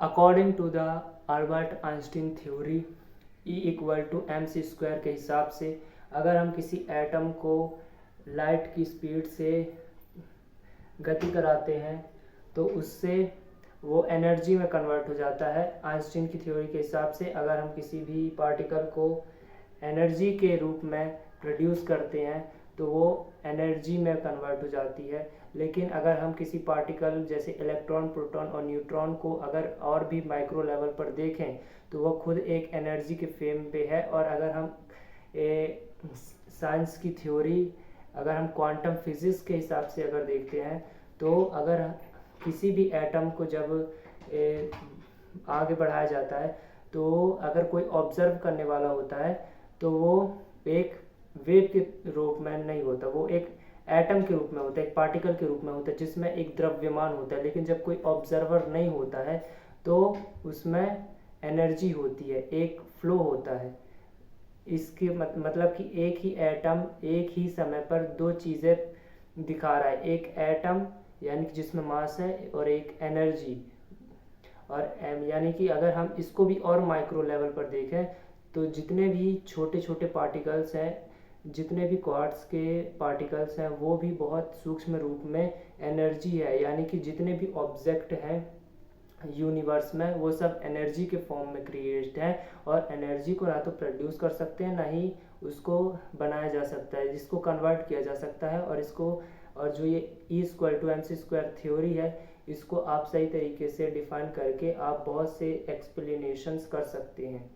According to the Albert Einstein theory E=mc² के हिसाब से अगर हम किसी एटम को लाइट की स्पीड से गति कराते हैं तो उससे वो एनर्जी में कन्वर्ट हो जाता है। आइंस्टीन की थ्योरी के हिसाब से अगर हम किसी भी पार्टिकल को एनर्जी के रूप में प्रोड्यूस करते हैं तो वो एनर्जी में कन्वर्ट हो जाती है। लेकिन अगर हम किसी पार्टिकल जैसे इलेक्ट्रॉन, प्रोटॉन और न्यूट्रॉन को अगर और भी माइक्रो लेवल पर देखें तो वो खुद एक एनर्जी के फेम पे है। और अगर हम साइंस की थ्योरी, अगर हम क्वांटम फिजिक्स के हिसाब से अगर देखते हैं तो अगर किसी भी एटम को जब आगे बढ़ाया जाता है तो अगर कोई ऑब्जर्व करने वाला होता है तो वो एक वेव के रूप में नहीं होता, वो एक एटम के रूप में होता है, एक पार्टिकल के रूप में होता है जिसमें एक द्रव्यमान होता है। लेकिन जब कोई ऑब्जर्वर नहीं होता है तो उसमें एनर्जी होती है, एक फ्लो होता है। इसके मतलब कि एक ही एटम एक ही समय पर दो चीज़ें दिखा रहा है, एक एटम यानी कि जिसमें मास है और एक एनर्जी। और यानी कि अगर हम इसको भी और माइक्रो लेवल पर देखें तो जितने भी छोटे छोटे पार्टिकल्स हैं, जितने भी क्वार्ट्स के पार्टिकल्स हैं वो भी बहुत सूक्ष्म रूप में एनर्जी है। यानी कि जितने भी ऑब्जेक्ट हैं यूनिवर्स में वो सब एनर्जी के फॉर्म में क्रिएट है। और एनर्जी को ना तो प्रोड्यूस कर सकते हैं ना ही उसको बनाया जा सकता है, जिसको कन्वर्ट किया जा सकता है। और जो ये E=mc² थ्योरी है इसको आप सही तरीके से डिफाइन करके आप बहुत से एक्सप्लेनेशंस कर सकते हैं।